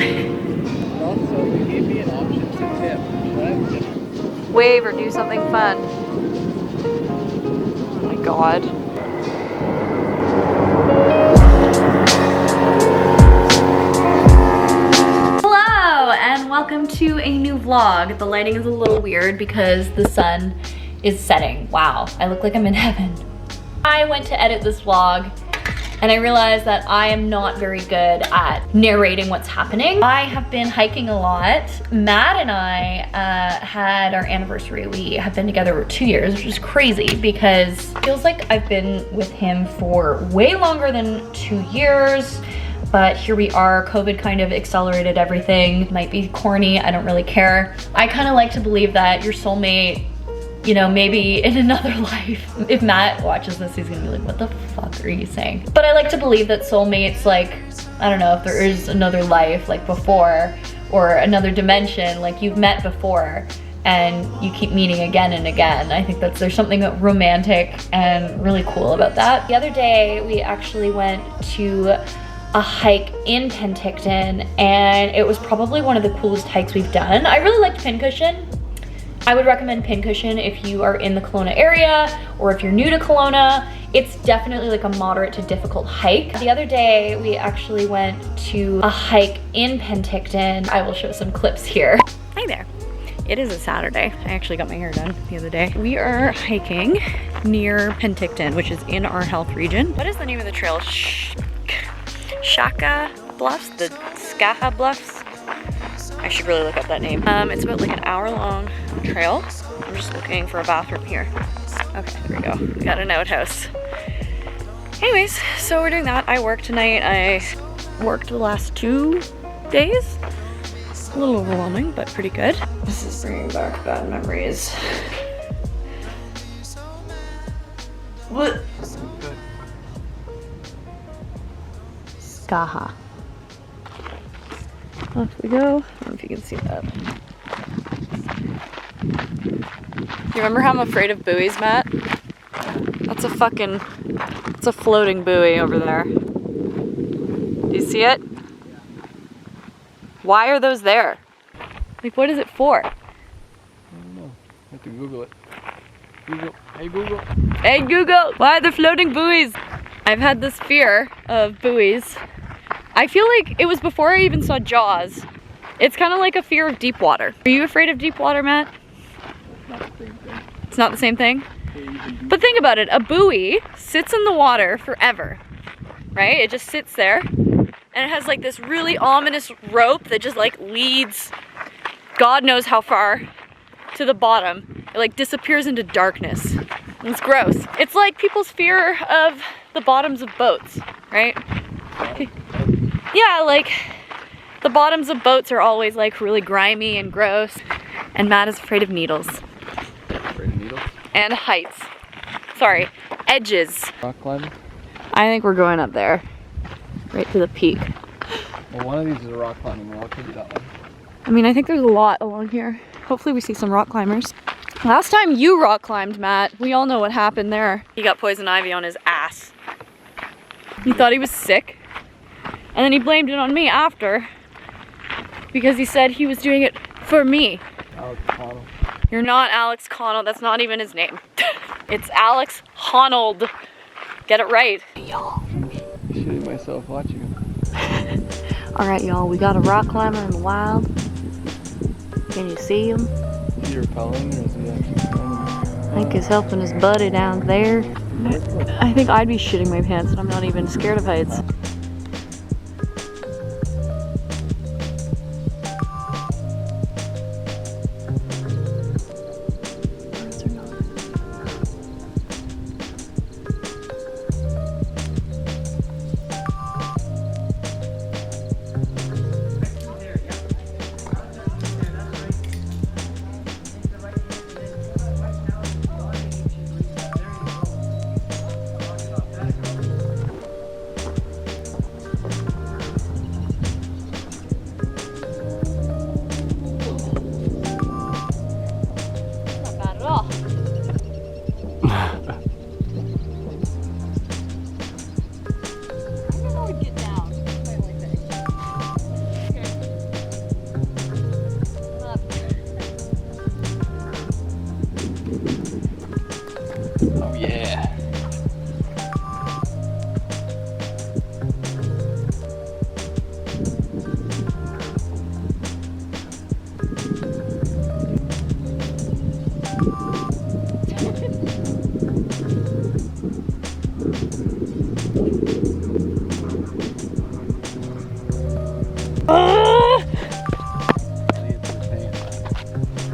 Also, you gave me an option to tip. Should I have tipped? Wave or do something fun. Oh my god. Hello and welcome to a new vlog. The lighting is a little weird because the sun is setting. Wow, I look like I'm in heaven. I went to edit this vlog and I realized that I am not very good at narrating what's happening. I have been hiking a lot. Matt and I had our anniversary. We have been together for 2 years, which is crazy because it feels like I've been with him for way longer than 2 years. But here we are, COVID kind of accelerated everything. Might be corny, I don't really care. I kind of like to believe that your soulmate, you know, maybe in another life. If Matt watches this, he's gonna be like, what the fuck are you saying? But I like to believe that soulmates, like, I don't know, if there is another life, like before, or another dimension, like you've met before, and you keep meeting again and again. I think there's something romantic and really cool about that. The other day, we actually went to a hike in Penticton, and it was probably one of the coolest hikes we've done. I really liked Pincushion. I would recommend Pincushion if you are in the Kelowna area or if you're new to Kelowna. It's definitely like a moderate to difficult hike. The other day, we actually went to a hike in Penticton. I will show some clips here. Hi there. It is a Saturday. I actually got my hair done the other day. We are hiking near Penticton, which is in our health region. What is the name of the trail? Shaka Bluffs? The Skaha Bluffs? I should really look up that name. It's about like an hour-long trail. I'm just looking for a bathroom here. Okay, there we go. We got an outhouse. Anyways, so we're doing that. I worked tonight. I worked the last 2 days. A little overwhelming, but pretty good. This is bringing back bad memories. What? Skaha. Off we go. I don't know if you can see that. You remember how I'm afraid of buoys, Matt? That's it's a floating buoy over there. Do you see it? Why are those there? Like, what is it for? I don't know. I have to Google it. Google. Hey Google. Hey Google, why are there floating buoys? I've had this fear of buoys. I feel like it was before I even saw Jaws. It's kind of like a fear of deep water. Are you afraid of deep water, Matt? Not the same thing. It's not the same thing? But think about it, a buoy sits in the water forever, right? It just sits there, and it has like this really ominous rope that just like leads God knows how far to the bottom. It like disappears into darkness. It's gross. It's like people's fear of the bottoms of boats, right? Yeah, like the bottoms of boats are always like really grimy and gross, and Matt is afraid of needles. Afraid of needles? And heights. Sorry, edges. Rock climbing? I think we're going up there, right to the peak. Well, one of these is a rock climbing wall. Could be that one. I mean, I think there's a lot along here. Hopefully we see some rock climbers. Last time you rock climbed, Matt, we all know what happened there. He got poison ivy on his ass. He thought he was sick. And then he blamed it on me after because he said he was doing it for me. Alex Connell. You're not Alex Connell. That's not even his name. It's Alex Honnold. Get it right. Y'all. Shitting myself watching him. All right, y'all. We got a rock climber in the wild. Can you see him? Is he repelling or is he actually climbing? I think he's helping his buddy down there. I think I'd be shitting my pants and I'm not even scared of heights.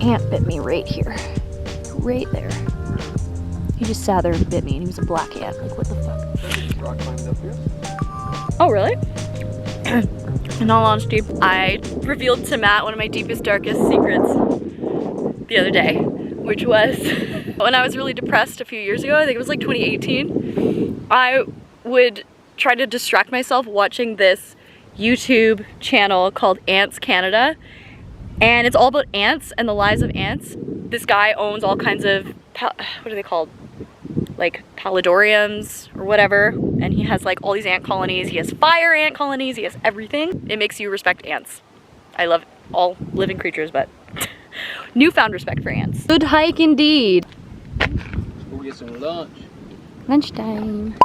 ant bit me right here. Right there. He just sat there and bit me, and he was a black ant. Like, what the fuck? Rock climbed up here. Oh, really? In all honesty, I revealed to Matt one of my deepest, darkest secrets the other day, which was when I was really depressed a few years ago, I think it was like 2018, I would try to distract myself watching this YouTube channel called Ants Canada, and it's all about ants and the lives of ants. This guy owns all kinds of, what are they called? Like paludoriums or whatever, and he has like all these ant colonies. He has fire ant colonies, he has everything. It makes you respect ants. I love all living creatures, but newfound respect for ants. Good hike indeed. We'll get some lunch. Lunchtime.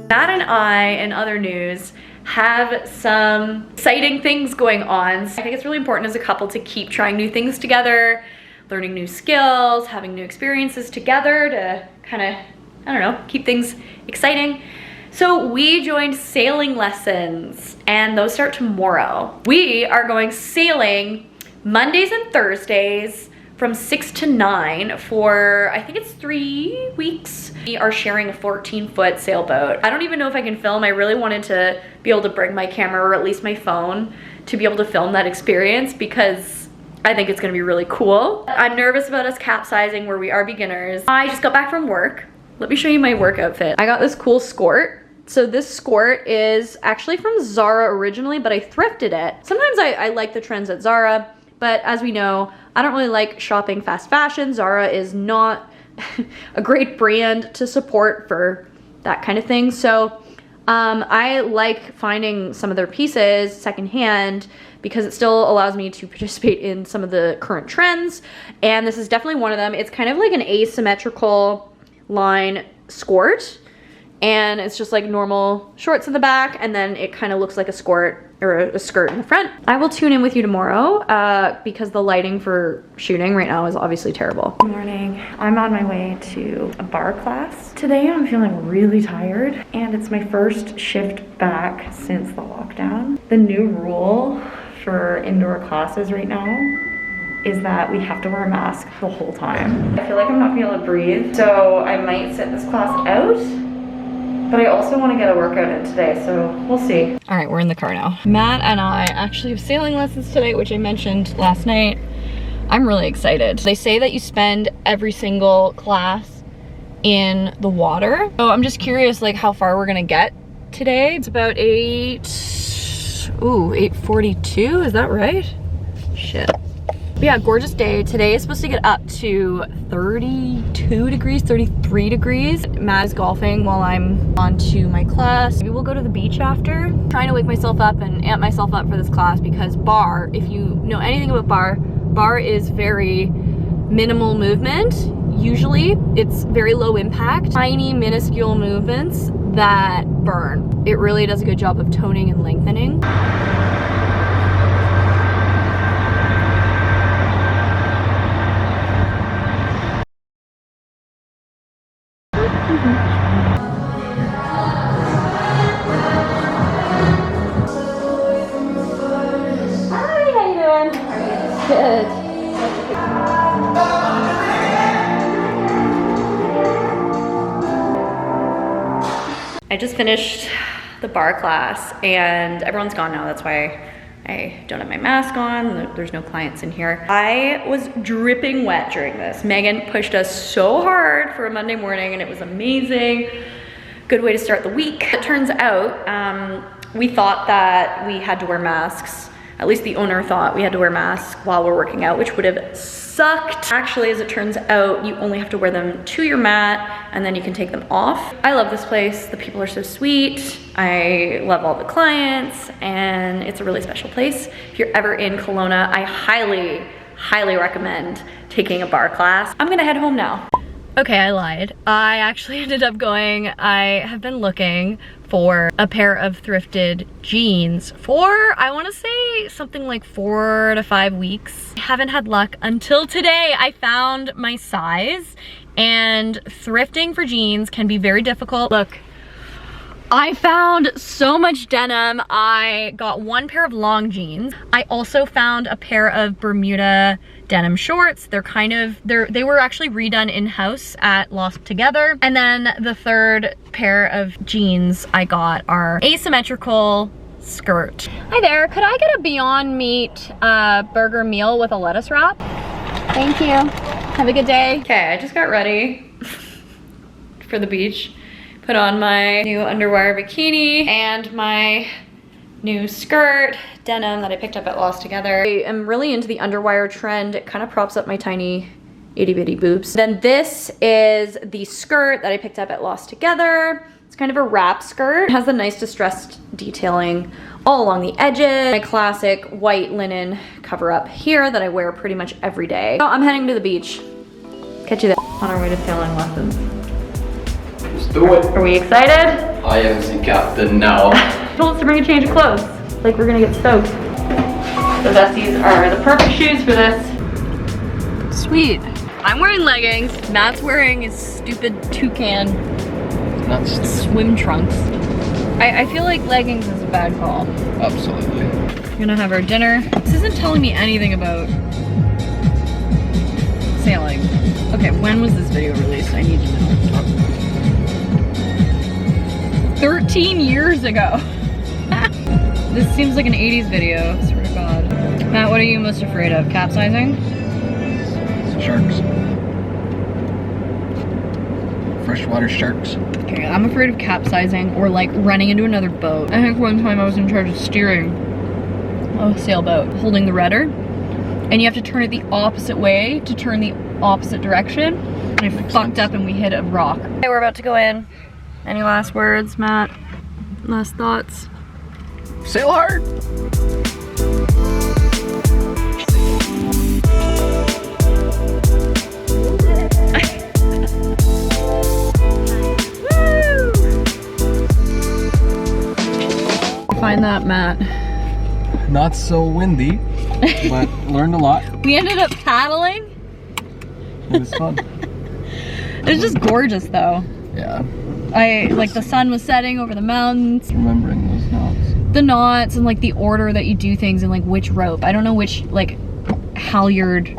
Matt and I, in other news, have some exciting things going on. I think it's really important as a couple to keep trying new things together, learning new skills, having new experiences together to kind of, I don't know, keep things exciting. So we joined sailing lessons, and those start tomorrow. We are going sailing Mondays and Thursdays from 6 to 9 for, I think it's 3 weeks. We are sharing a 14-foot sailboat. I don't even know if I can film. I really wanted to be able to bring my camera, or at least my phone, to be able to film that experience because I think it's gonna be really cool. I'm nervous about us capsizing where we are beginners. I just got back from work. Let me show you my work outfit. I got this cool skirt. So this skirt is actually from Zara originally, but I thrifted it. Sometimes I like the trends at Zara, but as we know, I don't really like shopping fast fashion. Zara is not a great brand to support for that kind of thing. So I like finding some of their pieces secondhand because it still allows me to participate in some of the current trends. And this is definitely one of them. It's kind of like an asymmetrical line skirt. And it's just like normal shorts in the back, and then it kind of looks like a skirt or a skirt in the front. I will tune in with you tomorrow because the lighting for shooting right now is obviously terrible. Good morning. I'm on my way to a barre class. Today I'm feeling really tired, and it's my first shift back since the lockdown. The new rule for indoor classes right now is that we have to wear a mask the whole time. I feel like I'm not being able to breathe, so I might sit this class out. But I also want to get a workout in today, so we'll see. All right, we're in the car now. Matt and I actually have sailing lessons today, which I mentioned last night. I'm really excited. They say that you spend every single class in the water. So I'm just curious like how far we're gonna get today. It's about 8:42, is that right? Shit. But yeah, gorgeous day. Today is supposed to get up to 32 degrees, 33 degrees. Matt is golfing while I'm on to my class. Maybe we'll go to the beach after. I'm trying to wake myself up and amp myself up for this class because barre, if you know anything about barre is very minimal movement. Usually it's very low impact, tiny minuscule movements that burn. It really does a good job of toning and lengthening. Good. I just finished the barre class and everyone's gone now. That's why I don't have my mask on. There's no clients in here. I was dripping wet during this. Megan pushed us so hard for a Monday morning and it was amazing. Good way to start the week. It turns out we thought that we had to wear masks. At least the owner thought we had to wear masks while we're working out, which would have sucked. Actually, as it turns out, you only have to wear them to your mat and then you can take them off. I love this place. The people are so sweet. I love all the clients and it's a really special place. If you're ever in Kelowna, I highly recommend taking a barre class. I'm gonna head home now. Okay, I lied. I actually ended up going, I have been looking for a pair of thrifted jeans for, I want to say something like 4 to 5 weeks. I haven't had luck until today. I found my size, and thrifting for jeans can be very difficult. Look, I found so much denim. I got 1 pair of long jeans. I also found a pair of Bermuda denim shorts. They're kind of, they were actually redone in-house at Lost Together. And then the 3rd pair of jeans I got are asymmetrical skirt. Hi there, could I get a Beyond Meat burger meal with a lettuce wrap? Thank you. Have a good day. Okay, I just got ready for the beach. Put on my new underwire bikini and my new skirt, denim that I picked up at Lost Together. I am really into the underwire trend. It kind of props up my tiny itty bitty boobs. Then this is the skirt that I picked up at Lost Together. It's kind of a wrap skirt. It has the nice distressed detailing all along the edges. My classic white linen cover up here that I wear pretty much every day. So I'm heading to the beach. Catch you there. On our way to sailing lessons. Let's do it. Are we excited? I am the captain now. Told us to bring a change of clothes. Like we're gonna get soaked. The vesties are the perfect shoes for this. Sweet. I'm wearing leggings. Matt's wearing his stupid toucan swim trunks. I feel like leggings is a bad call. Absolutely. We're gonna have our dinner. This isn't telling me anything about sailing. Okay, when was this video released? I need to know. 13 years ago. This seems like an 80s video, I swear to God. Matt, what are you most afraid of? Capsizing? Sharks. Freshwater sharks. Okay, I'm afraid of capsizing or like running into another boat. I think one time I was in charge of steering a sailboat, holding the rudder, and you have to turn it the opposite way to turn the opposite direction. And I fucked up and we hit a rock. Okay, we're about to go in. Any last words, Matt? Last thoughts? Sail hard! Find that, Matt. Not so windy, but learned a lot. We ended up paddling. It was fun. It was just gorgeous though. Yeah. Like the sun was setting over the mountains. Remembering those knots. The knots and like the order that you do things and like which rope. I don't know which like halyard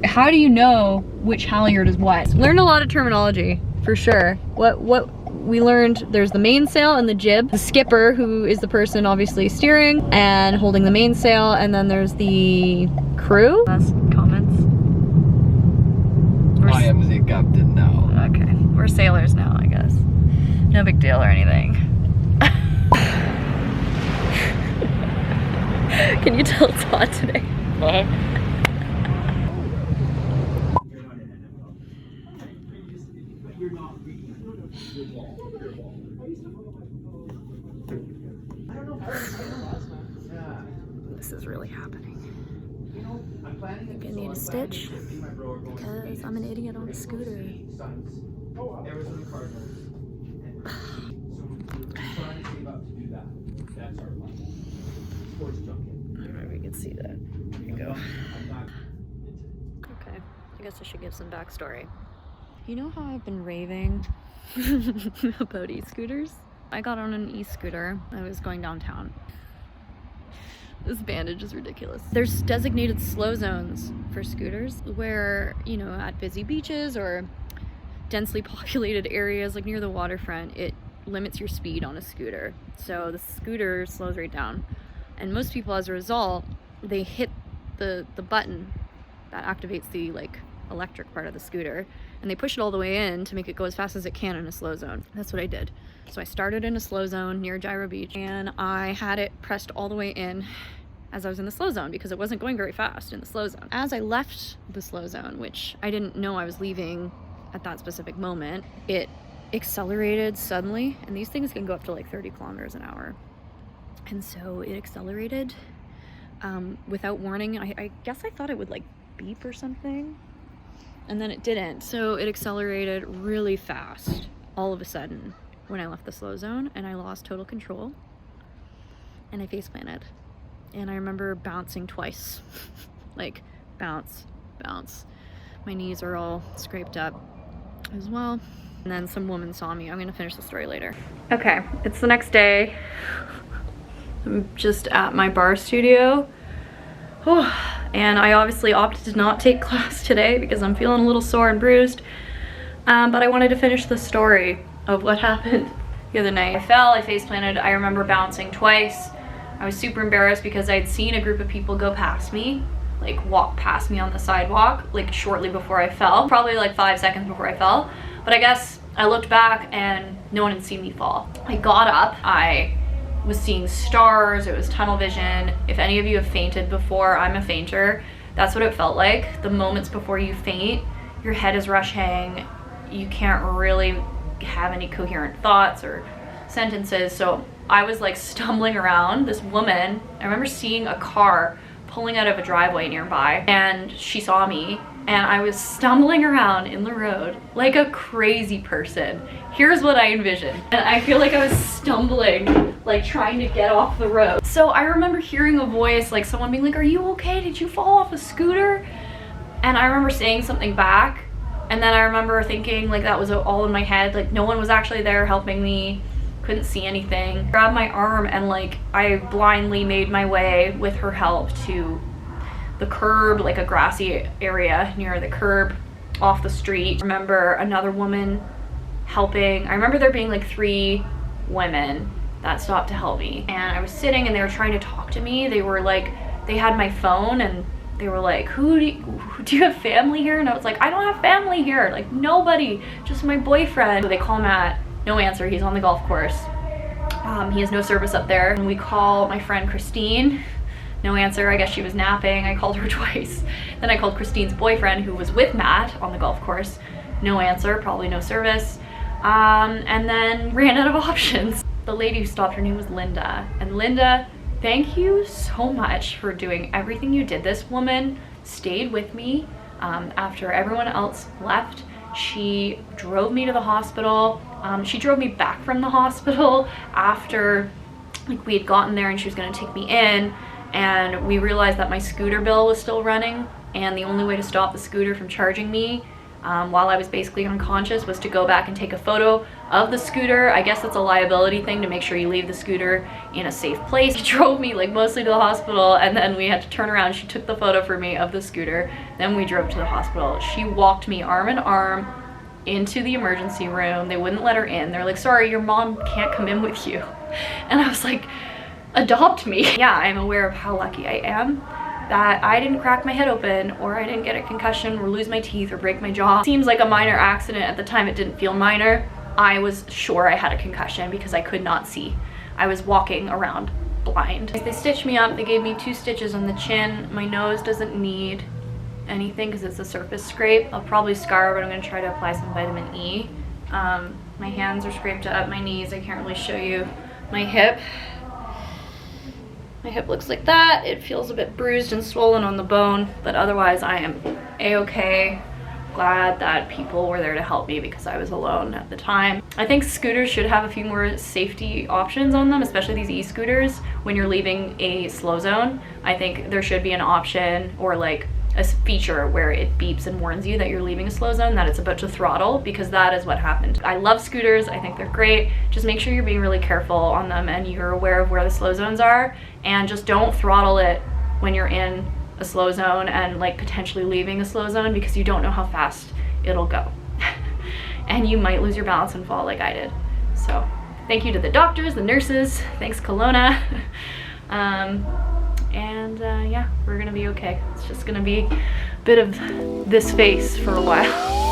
how do you know which halyard is what? Learned a lot of terminology for sure. What we learned, there's the mainsail and the jib. The skipper, who is the person obviously steering and holding the mainsail, and then there's the crew. Last comments? I am the captain now. Okay, we're sailors now, I guess. No big deal or anything. Can you tell it's hot today? What? This is really happening. I think I need a stitch because I'm an idiot on a scooter. Alright, we can see that. There you go. Okay, I guess I should give some backstory. You know how I've been raving about e-scooters? I got on an e-scooter. I was going downtown. This bandage is ridiculous. There's designated slow zones for scooters where, you know, at busy beaches or densely populated areas like near the waterfront, it limits your speed on a scooter. So the scooter slows right down. And most people, as a result, they hit the button that activates the like electric part of the scooter, and they push it all the way in to make it go as fast as it can in a slow zone. That's what I did. So I started in a slow zone near Gyro Beach, and I had it pressed all the way in as I was in the slow zone because it wasn't going very fast in the slow zone. As I left the slow zone, which I didn't know I was leaving at that specific moment, it accelerated suddenly, and these things can go up to like 30 kilometers an hour. And so it accelerated without warning. I guess I thought it would like beep or something, and then it didn't. So it accelerated really fast all of a sudden, when I left the slow zone, and I lost total control and I face planted. And I remember bouncing twice. Like bounce, bounce. My knees are all scraped up as well. And then some woman saw me. I'm gonna finish the story later. Okay, it's the next day. I'm just at my barre studio. And I obviously opted to not take class today because I'm feeling a little sore and bruised. But I wanted to finish the story of what happened the other night. I fell, I face planted. I remember bouncing twice. I was super embarrassed because I'd seen a group of people go past me, like walk past me on the sidewalk, like shortly before I fell, probably like 5 seconds before I fell. But I guess I looked back and no one had seen me fall. I got up, I was seeing stars, it was tunnel vision. If any of you have fainted before, I'm a fainter. That's what it felt like. The moments before you faint, your head is rushing, you can't really have any coherent thoughts or sentences. So I was like stumbling around. This woman, I remember seeing a car pulling out of a driveway nearby, and she saw me, and I was stumbling around in the road like a crazy person. Here's what I envisioned. And I feel like I was stumbling, like trying to get off the road. So I remember hearing a voice, like someone being like, "Are you okay? Did you fall off a scooter?" And I remember saying something back. And then I remember thinking like that was all in my head. Like no one was actually there helping me. Couldn't see anything. Grabbed my arm and like I blindly made my way with her help to the curb, like a grassy area near the curb off the street. I remember another woman helping. I remember there being like 3 women that stopped to help me. And I was sitting and they were trying to talk to me. They were like, they had my phone and they were like, do you have family here? And I was like, I don't have family here. Like nobody, just my boyfriend. So they call Matt, no answer, he's on the golf course. He has no service up there. And we call my friend Christine, no answer, I guess she was napping. I called her twice. Then I called Christine's boyfriend who was with Matt on the golf course, no answer, probably no service. And then ran out of options. The lady who stopped, her name was Linda. And Linda, thank you so much for doing everything you did. This woman stayed with me after everyone else left. She drove me to the hospital. She drove me back from the hospital after like we had gotten there, and she was gonna take me in, and we realized that my scooter bill was still running, and the only way to stop the scooter from charging me while I was basically unconscious was to go back and take a photo of the scooter. I guess that's a liability thing to make sure you leave the scooter in a safe place. She drove me like mostly to the hospital, and then we had to turn around. She took the photo for me of the scooter, then we drove to the hospital. She walked me arm in arm into the emergency room. They wouldn't let her in. They're like, sorry, your mom can't come in with you. And I was like, adopt me. Yeah, I'm aware of how lucky I am that I didn't crack my head open, or I didn't get a concussion or lose my teeth or break my jaw. Seems like a minor accident. At the time it didn't feel minor. I was sure I had a concussion because I could not see. I was walking around blind. They stitched me up. They gave me 2 stitches on the chin. My nose doesn't need anything because it's a surface scrape. I'll probably scar, but I'm going to try to apply some vitamin E. My hands are scraped up. My knees, I can't really show you. My hip looks like that. It feels a bit bruised and swollen on the bone, but otherwise I am a-okay. Glad that people were there to help me because I was alone at the time. I think scooters should have a few more safety options on them, especially these e-scooters. When you're leaving a slow zone, I think there should be an option or like a feature where it beeps and warns you that you're leaving a slow zone, that it's about to throttle, because that is what happened. I love scooters. I think they're great. Just make sure you're being really careful on them and you're aware of where the slow zones are, and just don't throttle it when you're in a slow zone and like potentially leaving a slow zone, because you don't know how fast it'll go. And you might lose your balance and fall like I did. So thank you to the doctors, the nurses, thanks Kelowna. Yeah, we're gonna be okay. It's just gonna be a bit of this face for a while.